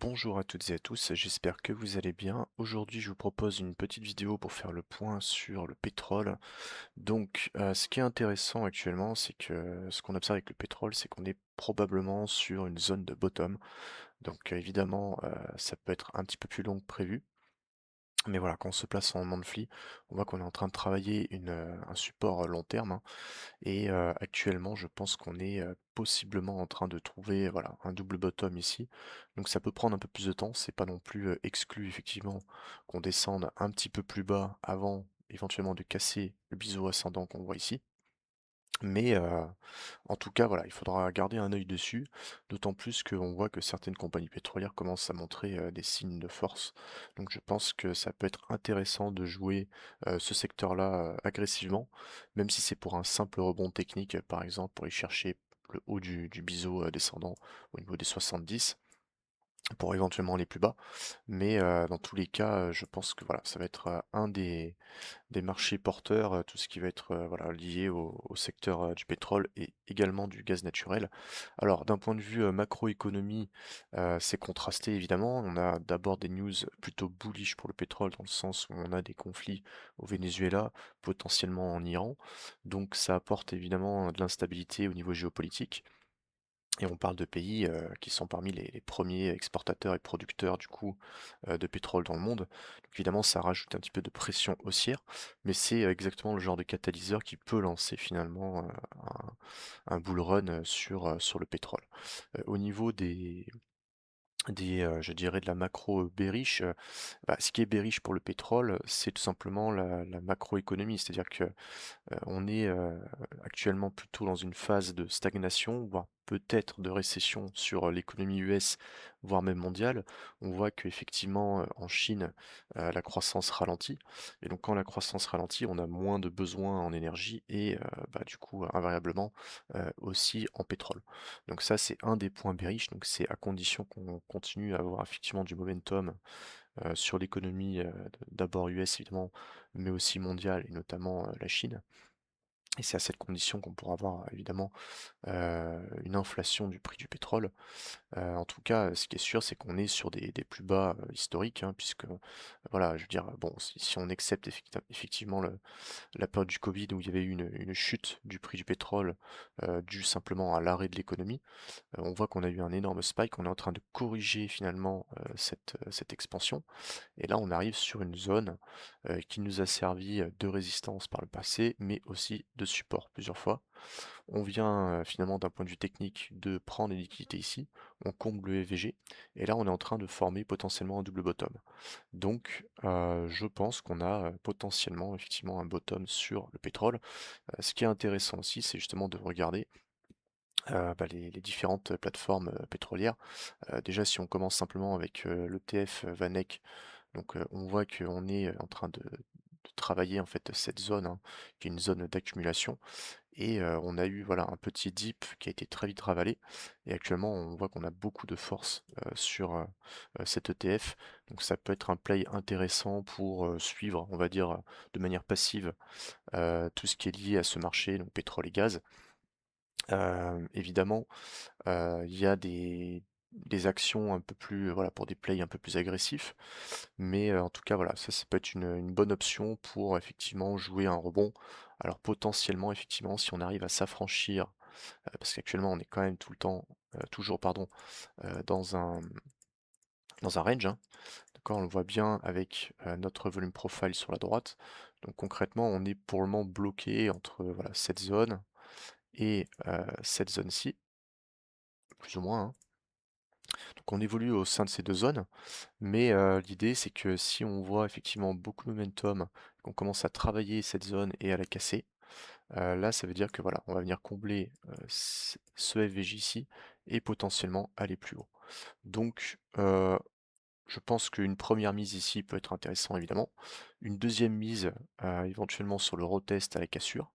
Bonjour à toutes et à tous, j'espère que vous allez bien. Aujourd'hui, je vous propose une petite vidéo pour faire le point sur le pétrole. Ce qui est intéressant actuellement, c'est que ce qu'on observe avec le pétrole, c'est qu'on est probablement sur une zone de bottom. Évidemment, ça peut être un petit peu plus long que prévu. Mais voilà, quand on se place en monthly, on voit qu'on est en train de travailler un support long terme, hein. Actuellement, je pense qu'on est, possiblement en train de trouver, voilà, un double bottom ici. Donc ça peut prendre un peu plus de temps, c'est pas non plus, exclu effectivement qu'on descende un petit peu plus bas avant éventuellement de casser le biseau ascendant qu'on voit ici. Mais en tout cas, voilà, il faudra garder un œil dessus, d'autant plus qu'on voit que certaines compagnies pétrolières commencent à montrer, des signes de force. Donc je pense que ça peut être intéressant de jouer, ce secteur-là, agressivement, même si c'est pour un simple rebond technique, par exemple, pour aller chercher le haut du biseau, descendant au niveau des 70 pour éventuellement aller plus bas. Mais dans tous les cas, je pense que voilà, ça va être, un des marchés porteurs, tout ce qui va être, voilà, lié au secteur, du pétrole et également du gaz naturel. Alors d'un point de vue, macroéconomie, c'est contrasté évidemment. On a d'abord des news plutôt bullish pour le pétrole, dans le sens où on a des conflits au Venezuela, potentiellement en Iran. Donc ça apporte évidemment de l'instabilité au niveau géopolitique. Et on parle de pays, qui sont parmi les 1ers exportateurs et producteurs du coup, de pétrole dans le monde. Donc évidemment, ça rajoute un petit peu de pression haussière, mais c'est, exactement le genre de catalyseur qui peut lancer finalement, un bull run, sur le pétrole. Au niveau je dirais de la macro, bearish, ce qui est bearish pour le pétrole, c'est tout simplement la macroéconomie. C'est-à-dire que on est actuellement plutôt dans une phase de stagnation, voire peut-être de récession sur l'économie US, voire même mondiale. On voit qu'effectivement, en Chine, la croissance ralentit. Et donc quand la croissance ralentit, on a moins de besoins en énergie et du coup, invariablement, aussi en pétrole. Donc ça, c'est un des points bearish, donc c'est à condition qu'on continue à avoir effectivement du momentum, sur l'économie, d'abord US évidemment, mais aussi mondiale et notamment, la Chine. Et c'est à cette condition qu'on pourra avoir évidemment, une inflation du prix du pétrole. En tout cas, ce qui est sûr, c'est qu'on est sur des plus bas, historiques, hein, puisque, voilà, je veux dire, bon, si on accepte effectivement la période du Covid où il y avait eu une chute du prix du pétrole, due simplement à l'arrêt de l'économie, on voit qu'on a eu un énorme spike, on est en train de corriger finalement, cette expansion. Et là, on arrive sur une zone, qui nous a servi, de résistance par le passé, mais aussi de support plusieurs fois. On vient, finalement d'un point de vue technique de prendre les liquidités ici, on comble le EVG et là on est en train de former potentiellement un double bottom. Je pense qu'on a, potentiellement effectivement un bottom sur le pétrole. Ce qui est intéressant aussi, c'est justement de regarder, les différentes plateformes, pétrolières. Déjà si on commence simplement avec, l'ETF, VanEck, on voit qu'on est en train de travailler en fait cette zone, hein, qui est une zone d'accumulation et on a eu voilà un petit dip qui a été très vite ravalé et actuellement on voit qu'on a beaucoup de force, sur, cet ETF. Donc ça peut être un play intéressant pour, suivre, on va dire, de manière passive, tout ce qui est lié à ce marché, donc pétrole et gaz. Évidemment, il y a des actions un peu plus, voilà, pour des plays un peu plus agressifs. Mais en tout cas, voilà, ça peut être une bonne option pour effectivement jouer un rebond. Alors potentiellement, effectivement, si on arrive à s'affranchir, parce qu'actuellement on est quand même tout le temps, toujours pardon, dans un range, hein. D'accord? On le voit bien avec, notre volume profile sur la droite. Donc concrètement, on est pour le moment bloqué entre, voilà, cette zone et cette zone-ci, plus ou moins, hein. Donc on évolue au sein de ces 2 zones. Mais l'idée, c'est que si on voit effectivement beaucoup de momentum, qu'on commence à travailler cette zone et à la casser, là, ça veut dire que voilà, on va venir combler, ce FVJ ici et potentiellement aller plus haut. Je pense qu'une première mise ici peut être intéressant évidemment. Une deuxième mise, éventuellement sur le retest à la cassure.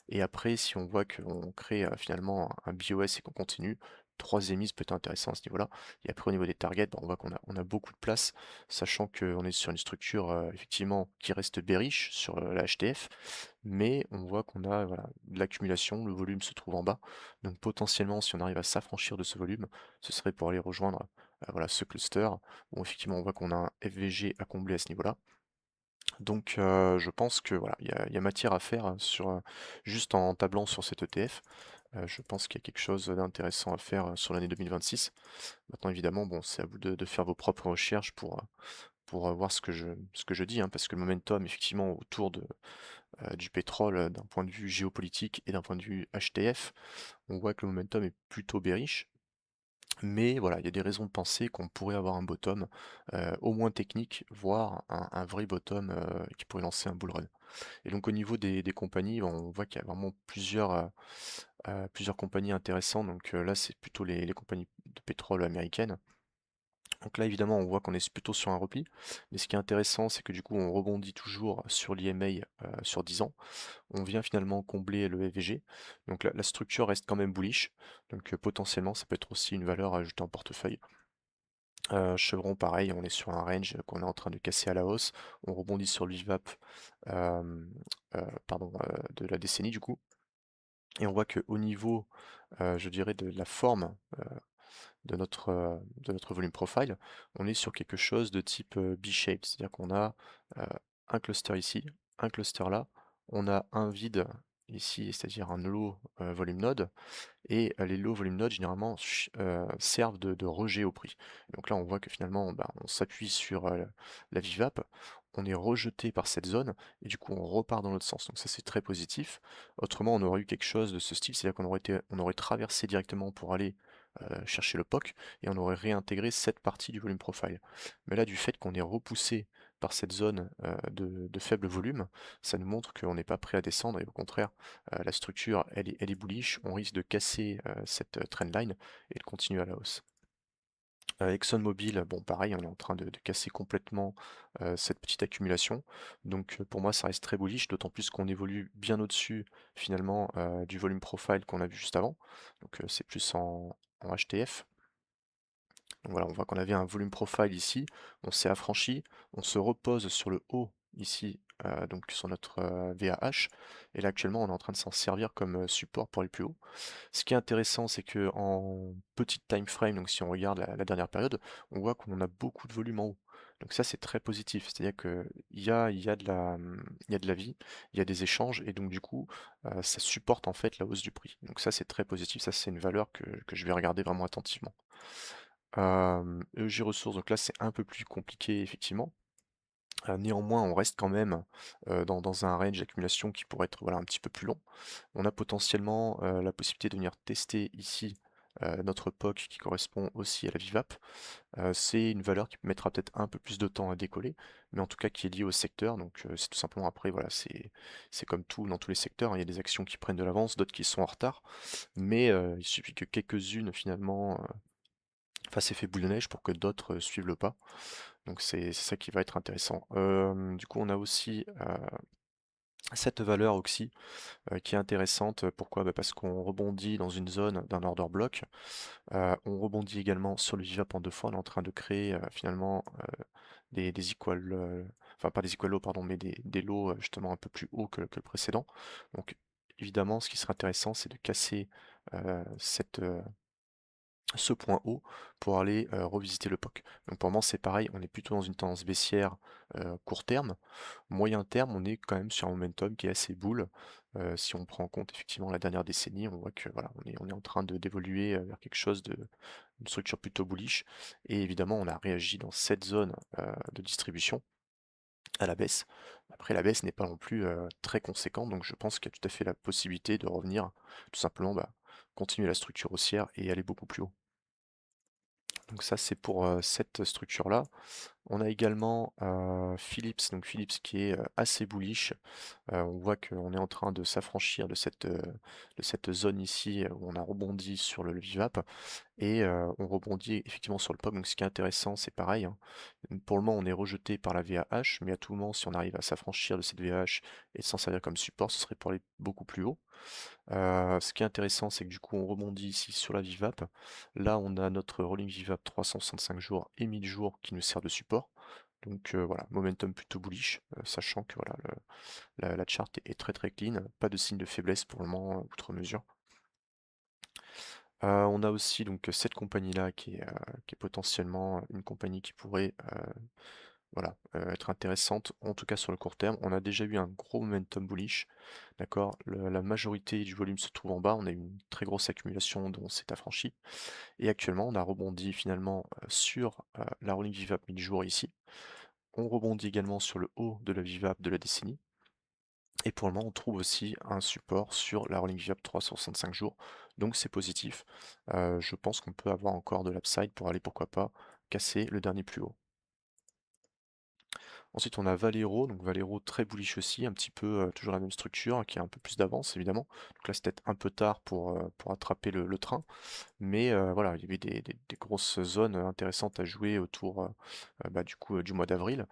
Et après, si on voit qu'on crée finalement un BOS et qu'on continue, troisième mise peut être intéressant à ce niveau-là. Et après, au niveau des targets, on voit qu'on a beaucoup de place, sachant qu'on est sur une structure effectivement qui reste bearish sur la HTF, mais on voit qu'on a voilà, de l'accumulation, le volume se trouve en bas. Donc potentiellement, si on arrive à s'affranchir de ce volume, ce serait pour aller rejoindre voilà ce cluster, où effectivement on voit qu'on a un FVG à combler à ce niveau-là. Donc je pense que voilà, il y a matière à faire sur, juste en tablant sur cet ETF. Je pense qu'il y a quelque chose d'intéressant à faire sur l'année 2026. Maintenant évidemment, bon, c'est à vous de faire vos propres recherches pour voir ce que je dis, hein, parce que le momentum effectivement autour du pétrole, d'un point de vue géopolitique et d'un point de vue HTF, on voit que le momentum est plutôt bearish. Mais voilà, il y a des raisons de penser qu'on pourrait avoir un bottom, au moins technique, voire un vrai bottom, qui pourrait lancer un bull run. Et donc au niveau des compagnies, on voit qu'il y a vraiment plusieurs compagnies intéressantes. Donc là, c'est plutôt les compagnies de pétrole américaines. Donc là, évidemment, on voit qu'on est plutôt sur un repli. Mais ce qui est intéressant, c'est que du coup, on rebondit toujours sur l'IMA sur 10 ans. On vient finalement combler le FVG. Donc la structure reste quand même bullish. Donc potentiellement, ça peut être aussi une valeur à ajouter en portefeuille. Chevron, pareil, on est sur un range qu'on est en train de casser à la hausse. On rebondit sur le VWAP, pardon, de la décennie du coup. Et on voit qu'au niveau, je dirais, de la forme de notre volume profile, on est sur quelque chose de type B-shape, c'est-à-dire qu'on a un cluster ici, un cluster là, on a un vide ici, c'est-à-dire un low volume node, et les low volume nodes généralement servent de rejet au prix. Donc là on voit que finalement bah, on s'appuie sur la VWAP, on est rejeté par cette zone et du coup on repart dans l'autre sens. Donc ça c'est très positif. Autrement on aurait eu quelque chose de ce style, c'est-à-dire qu'on aurait traversé directement pour aller chercher le POC et on aurait réintégré cette partie du volume profile. Mais là du fait qu'on est repoussé par cette zone de faible volume, ça nous montre qu'on n'est pas prêt à descendre et au contraire la structure, elle est bullish, on risque de casser cette trendline et de continuer à la hausse. ExxonMobil, bon pareil, on est en train de casser complètement cette petite accumulation. Donc pour moi, ça reste très bullish, d'autant plus qu'on évolue bien au-dessus finalement du volume profile qu'on a vu juste avant. Donc c'est plus en HTF. Donc voilà, on voit qu'on avait un volume profile ici, on s'est affranchi, on se repose sur le haut ici, donc sur notre VAH, et là actuellement on est en train de s'en servir comme support pour aller plus haut. Ce qui est intéressant, c'est que en petite time frame, donc si on regarde la dernière période, on voit qu'on a beaucoup de volume en haut. Donc ça c'est très positif, c'est-à-dire qu'il y a de la vie, il y a des échanges, et donc du coup ça supporte en fait la hausse du prix. Donc ça c'est très positif, ça c'est une valeur que je vais regarder vraiment attentivement. EG Ressources, donc là c'est un peu plus compliqué effectivement. Néanmoins, on reste quand même dans un range d'accumulation qui pourrait être voilà, un petit peu plus long. On a potentiellement la possibilité de venir tester ici notre POC qui correspond aussi à la VWAP. C'est une valeur qui mettra peut-être un peu plus de temps à décoller, mais en tout cas qui est liée au secteur. Donc c'est tout simplement après, voilà, c'est comme tout dans tous les secteurs, hein. Il y a des actions qui prennent de l'avance, d'autres qui sont en retard, mais il suffit que quelques-unes finalement fassent effet boule de neige pour que d'autres suivent le pas. Donc c'est ça qui va être intéressant. Du coup, on a aussi cette valeur aussi qui est intéressante. Pourquoi? Bah, parce qu'on rebondit dans une zone d'un order block. On rebondit également sur le VWAP en deux fois. On est en train de créer finalement des equal, enfin pas des equal lows, pardon, mais des lows justement un peu plus hauts que le précédent. Donc évidemment, ce qui serait intéressant, c'est de casser ce point haut pour aller revisiter le POC. Donc pour moi c'est pareil, on est plutôt dans une tendance baissière court terme. Moyen terme, on est quand même sur un momentum qui est assez bull. Si on prend en compte effectivement la dernière décennie, on voit que voilà, on est en train d'évoluer vers quelque chose une structure plutôt bullish. Et évidemment, on a réagi dans cette zone de distribution à la baisse. Après, la baisse n'est pas non plus très conséquente, donc je pense qu'il y a tout à fait la possibilité de revenir, tout simplement, bah, continuer la structure haussière et aller beaucoup plus haut. Donc ça, c'est pour cette structure-là. On a également Philips, donc Philips qui est assez bullish. On voit qu'on est en train de s'affranchir de cette zone ici où on a rebondi sur le VWAP et on rebondit effectivement sur le POC. Donc ce qui est intéressant, c'est pareil, hein. Pour le moment, on est rejeté par la VAH, mais à tout moment, si on arrive à s'affranchir de cette VAH et de s'en servir comme support, ce serait pour aller beaucoup plus haut. Ce qui est intéressant, c'est que du coup, on rebondit ici sur la VWAP. Là, on a notre rolling VWAP 365 jours et 1000 jours qui nous sert de support. Donc voilà, momentum plutôt bullish, sachant que voilà, la chart est très très clean, pas de signe de faiblesse pour le moment, outre mesure. On a aussi donc cette compagnie-là qui est potentiellement une compagnie qui pourrait, voilà, être intéressante, en tout cas sur le court terme. On a déjà eu un gros momentum bullish, d'accord? La majorité du volume se trouve en bas, on a eu une très grosse accumulation dont on s'est affranchi et actuellement on a rebondi finalement, sur, la rolling VWAP 1000 jours ici. On rebondit également sur le haut de la VWAP de la décennie et pour le moment on trouve aussi un support sur la rolling VWAP 365 jours, donc c'est positif. Je pense qu'on peut avoir encore de l'upside pour aller, pourquoi pas, casser le dernier plus haut. Ensuite, on a Valero, donc Valero très bullish aussi, un petit peu toujours la même structure, qui a un peu plus d'avance évidemment. Donc là, c'est peut-être un peu tard pour attraper le train, mais voilà, il y avait des grosses zones intéressantes à jouer autour bah, du coup du mois d'avril.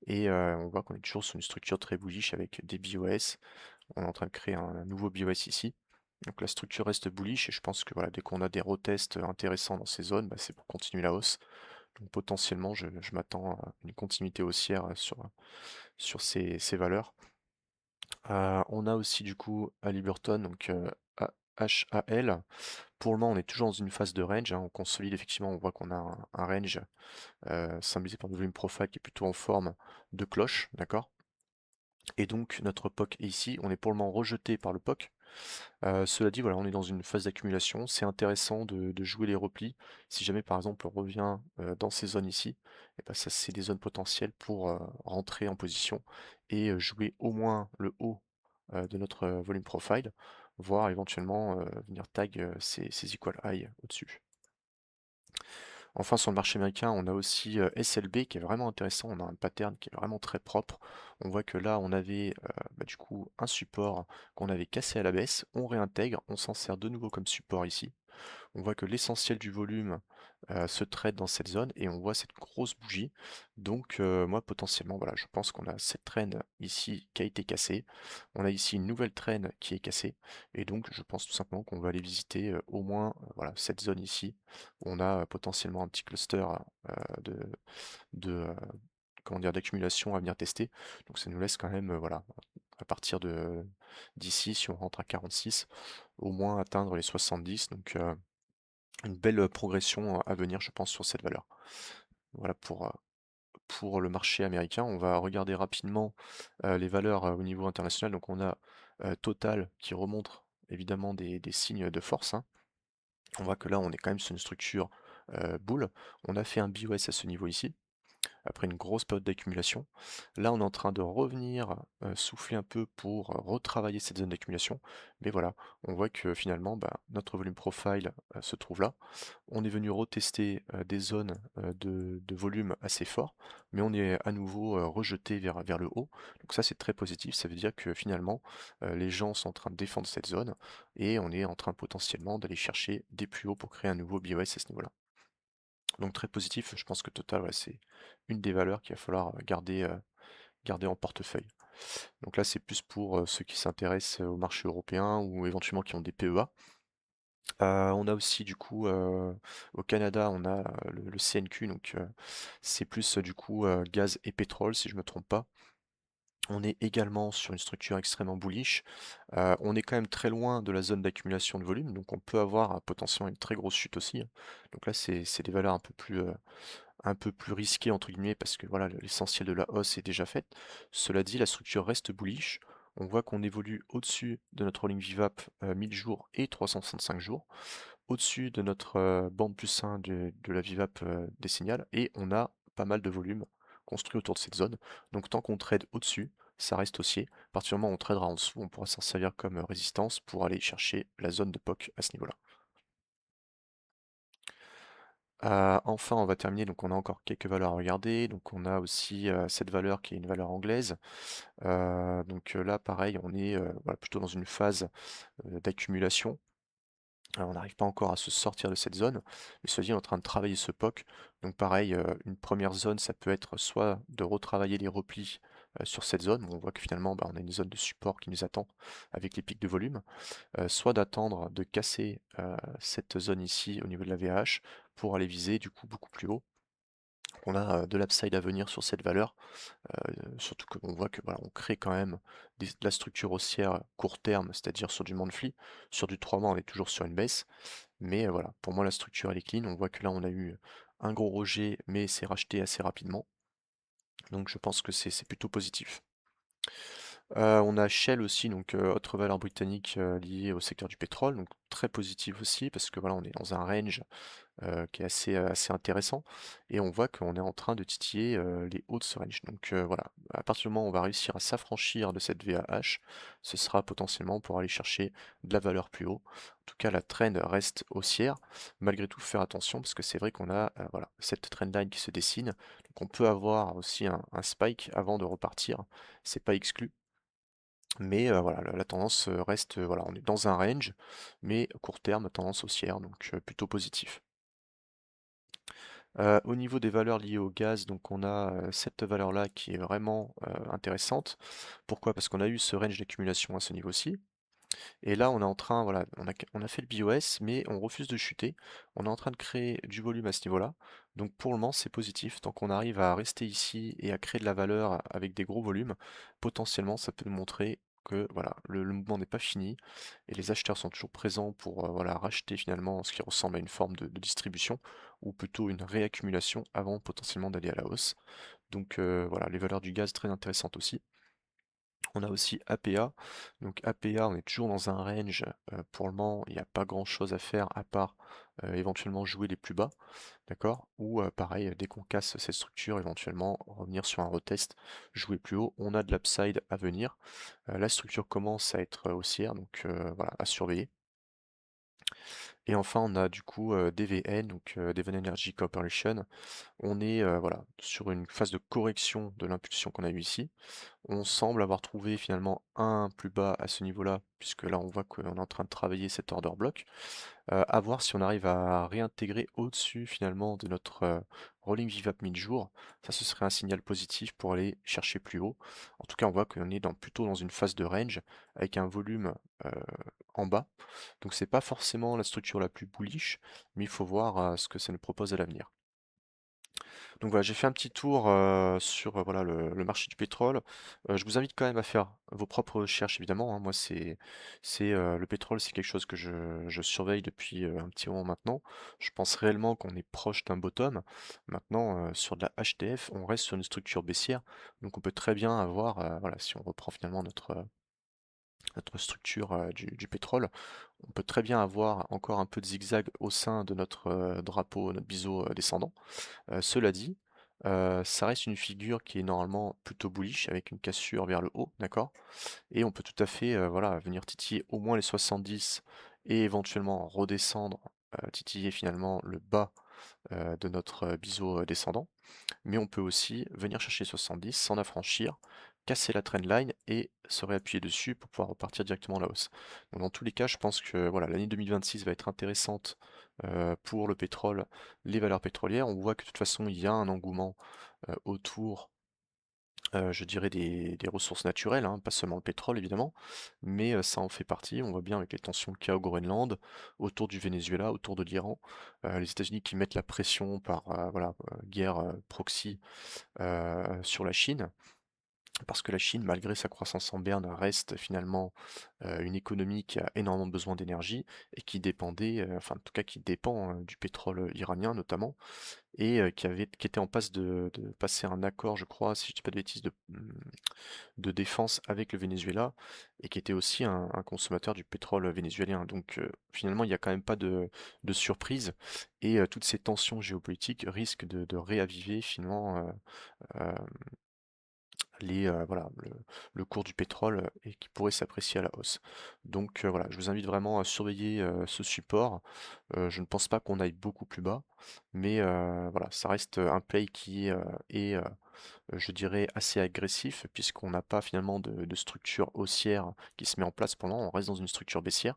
Et on voit qu'on est toujours sur une structure très bullish avec des BOS. On est en train de créer un nouveau BOS ici. Donc la structure reste bullish et je pense que voilà, dès qu'on a des retests intéressants dans ces zones, bah, c'est pour continuer la hausse. Donc potentiellement, je m'attends à une continuité haussière sur ces valeurs. On a aussi du coup Halliburton, donc HAL. Pour le moment, on est toujours dans une phase de range, hein. On consolide effectivement, on voit qu'on a un range symbolisé par le volume profile qui est plutôt en forme de cloche, d'accord? Et donc notre POC est ici, on est pour le moment rejeté par le POC. Cela dit, voilà, on est dans une phase d'accumulation. C'est intéressant de jouer les replis. Si jamais par exemple on revient dans ces zones ici, et ben ça c'est des zones potentielles pour rentrer en position et jouer au moins le haut de notre volume profile, voire éventuellement venir tag ces equal high au-dessus. Enfin, sur le marché américain, on a aussi SLB qui est vraiment intéressant. On a un pattern qui est vraiment très propre. On voit que là, on avait bah, du coup un support qu'on avait cassé à la baisse. On réintègre, on s'en sert de nouveau comme support ici. On voit que l'essentiel du volume se trade dans cette zone et on voit cette grosse bougie. Donc moi potentiellement, voilà, je pense qu'on a cette trend ici qui a été cassée. On a ici une nouvelle trend qui est cassée. Et donc je pense tout simplement qu'on va aller visiter au moins voilà, cette zone ici où on a potentiellement un petit cluster de, de comment dire, d'accumulation à venir tester. Donc ça nous laisse quand même, voilà, à partir de d'ici, si on rentre à 46, au moins atteindre les 70. Donc une belle progression à venir, je pense, sur cette valeur. Voilà pour le marché américain. On va regarder rapidement les valeurs au niveau international. Donc on a Total qui remontre évidemment des signes de force, hein. On voit que là, on est quand même sur une structure boule. On a fait un BOS à ce niveau ici après une grosse période d'accumulation. Là, on est en train de revenir souffler un peu pour retravailler cette zone d'accumulation. Mais voilà, on voit que finalement, bah, notre volume profile se trouve là. On est venu retester des zones de volume assez fort, mais on est à nouveau rejeté vers le haut. Donc ça, c'est très positif. Ça veut dire que finalement, les gens sont en train de défendre cette zone et on est en train potentiellement d'aller chercher des plus hauts pour créer un nouveau BOS à ce niveau-là. Donc très positif, je pense que Total, ouais, c'est une des valeurs qu'il va falloir garder en portefeuille. Donc là, c'est plus pour ceux qui s'intéressent au marché européen ou éventuellement qui ont des PEA. On a aussi du coup au Canada, on a le CNQ, donc c'est plus du coup gaz et pétrole, si je me trompe pas. On est également sur une structure extrêmement bullish. On est quand même très loin de la zone d'accumulation de volume, donc on peut avoir potentiellement une très grosse chute aussi, hein. Donc là, c'est des valeurs un peu plus risqué entre guillemets parce que voilà, l'essentiel de la hausse est déjà faite. Cela dit, la structure reste bullish. On voit qu'on évolue au-dessus de notre rolling VWAP 1000 jours et 365 jours, au-dessus de notre bande plus 1 de la VWAP des signals et on a pas mal de volume construit autour de cette zone. Donc tant qu'on trade au-dessus, ça reste haussier. À partir du moment où on tradera en dessous, on pourra s'en servir comme résistance pour aller chercher la zone de POC à ce niveau-là. Enfin, on va terminer, donc on a encore quelques valeurs à regarder. Donc on a aussi cette valeur qui est une valeur anglaise. Donc là, pareil, on est voilà, plutôt dans une phase d'accumulation. On n'arrive pas encore à se sortir de cette zone, mais cela dit, on est en train de travailler ce POC. Donc pareil, une première zone, ça peut être soit de retravailler les replis sur cette zone. Bon, on voit que finalement, bah, on a une zone de support qui nous attend avec les pics de volume, soit d'attendre de casser cette zone ici au niveau de la VH pour aller viser du coup beaucoup plus haut. On a de l'upside à venir sur cette valeur, surtout qu'on voit que voilà, on crée quand même de la structure haussière court terme, c'est-à-dire sur du monthly. Sur du 3 mois, on est toujours sur une baisse, mais voilà, pour moi la structure elle est clean. On voit que là on a eu un gros rejet, mais c'est racheté assez rapidement. Donc je pense que c'est plutôt positif. On a Shell aussi, donc autre valeur britannique liée au secteur du pétrole, donc très positive aussi parce que voilà, on est dans un range qui est assez intéressant et on voit qu'on est en train de titiller les hauts de ce range. Donc voilà, à partir du moment où on va réussir à s'affranchir de cette VAH, ce sera potentiellement pour aller chercher de la valeur plus haut. En tout cas, la trend reste haussière. Malgré tout, faire attention parce que c'est vrai qu'on a voilà, cette trendline qui se dessine. Donc on peut avoir aussi un spike avant de repartir. C'est pas exclu. Mais voilà, la tendance reste, voilà, on est dans un range, mais court terme, tendance haussière, donc plutôt positif. Au niveau des valeurs liées au gaz, donc on a cette valeur-là qui est vraiment intéressante. Pourquoi? Parce qu'on a eu ce range d'accumulation à ce niveau-ci. Et là, on est en train, voilà, on a fait le BOS, mais on refuse de chuter. On est en train de créer du volume à ce niveau-là. Donc pour le moment, c'est positif. Tant qu'on arrive à rester ici et à créer de la valeur avec des gros volumes, potentiellement, ça peut nous montrer que voilà, le mouvement n'est pas fini et les acheteurs sont toujours présents pour voilà, racheter finalement ce qui ressemble à une forme de distribution ou plutôt une réaccumulation avant potentiellement d'aller à la hausse. Donc voilà, les valeurs du gaz très intéressantes aussi. On a aussi APA. Donc APA, on est toujours dans un range. Pour le moment, il n'y a pas grand-chose à faire à part éventuellement jouer les plus bas, d'accord? Ou pareil, dès qu'on casse cette structure, éventuellement revenir sur un retest, jouer plus haut. On a de l'upside à venir. La structure commence à être haussière, donc voilà, à surveiller. Et enfin, on a du coup DVN, donc Devon Energy Corporation. On est voilà, sur une phase de correction de l'impulsion qu'on a eue ici. On semble avoir trouvé finalement un plus bas à ce niveau-là, puisque là on voit qu'on est en train de travailler cet order block. À voir si on arrive à réintégrer au-dessus finalement de notre rolling VWAP 1000 jours. Ça, ce serait un signal positif pour aller chercher plus haut. En tout cas, on voit qu'on est plutôt dans une phase de range avec un volume euh, en bas. Donc c'est pas forcément la structure la plus bullish, mais il faut voir ce que ça nous propose à l'avenir. Donc voilà, j'ai fait un petit tour sur voilà, le marché du pétrole. Je vous invite quand même à faire vos propres recherches, évidemment, hein. Moi, le pétrole, c'est quelque chose que je surveille depuis un petit moment maintenant. Je pense réellement qu'on est proche d'un bottom. Maintenant, sur de la HTF, on reste sur une structure baissière. Donc on peut très bien avoir, voilà, si on reprend finalement notre structure du pétrole, on peut très bien avoir encore un peu de zigzag au sein de notre drapeau, notre biseau descendant. Cela dit, ça reste une figure qui est normalement plutôt bullish avec une cassure vers le haut, d'accord? Et on peut tout à fait, voilà, venir titiller au moins les 70 et éventuellement redescendre, titiller finalement le bas, de notre biseau, descendant. Mais on peut aussi venir chercher 70, s'en affranchir, casser la trendline et se réappuyer dessus pour pouvoir repartir directement à la hausse. Donc dans tous les cas, je pense que voilà, l'année 2026 va être intéressante pour le pétrole, les valeurs pétrolières. On voit que de toute façon, il y a un engouement autour, je dirais, des ressources naturelles, hein, pas seulement le pétrole évidemment, mais ça en fait partie. On voit bien avec les tensions qu'il y a au Groenland, autour du Venezuela, autour de l'Iran, les États-Unis qui mettent la pression par voilà, guerre proxy sur la Chine, parce que la Chine, malgré sa croissance en berne, reste finalement une économie qui a énormément besoin d'énergie et qui dépendait, enfin en tout cas qui dépend du pétrole iranien notamment, et qui était en passe de passer un accord, je crois, si je dis pas de bêtises, de défense avec le Venezuela, et qui était aussi un consommateur du pétrole vénézuélien. Donc finalement, il n'y a quand même pas de surprise, et toutes ces tensions géopolitiques risquent de réaviver finalement euh, voilà, le cours du pétrole et qui pourrait s'apprécier à la hausse. Donc voilà, je vous invite vraiment à surveiller ce support. Je ne pense pas qu'on aille beaucoup plus bas, mais voilà, ça reste un play qui est je dirais, assez agressif, puisqu'on n'a pas finalement de structure haussière qui se met en place pendant, on reste dans une structure baissière.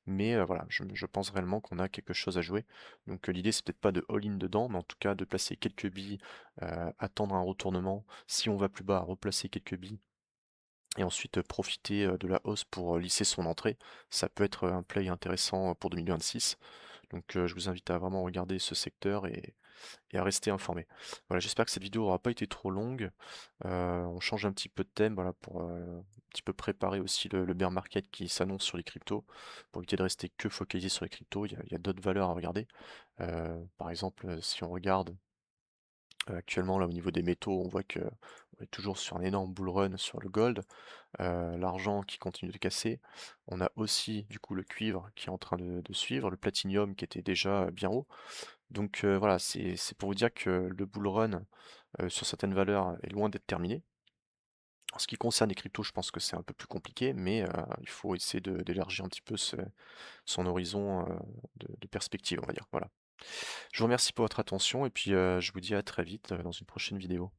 Mais voilà, je pense réellement qu'on a quelque chose à jouer. Donc l'idée, c'est peut-être pas de all-in dedans, mais en tout cas de placer quelques billes, attendre un retournement. Si on va plus bas, replacer quelques billes. Et ensuite profiter de la hausse pour lisser son entrée. Ça peut être un play intéressant pour 2026. Donc je vous invite à vraiment regarder ce secteur et à rester informé. Voilà, j'espère que cette vidéo aura pas été trop longue. On change un petit peu de thème, voilà, pour, un petit peu préparer aussi le bear market qui s'annonce sur les cryptos, pour éviter de rester que focalisé sur les cryptos. Il y a d'autres valeurs à regarder. Par exemple, si on regarde, actuellement là au niveau des métaux, on voit que on est toujours sur un énorme bull run sur le gold, l'argent qui continue de casser. On a aussi du coup le cuivre qui est en train de suivre, le platinium qui était déjà bien haut. Donc voilà, c'est pour vous dire que le bull run, sur certaines valeurs est loin d'être terminé. En ce qui concerne les cryptos, je pense que c'est un peu plus compliqué, mais il faut essayer d'élargir un petit peu son horizon de perspective, on va dire. Voilà. Je vous remercie pour votre attention et puis je vous dis à très vite dans une prochaine vidéo.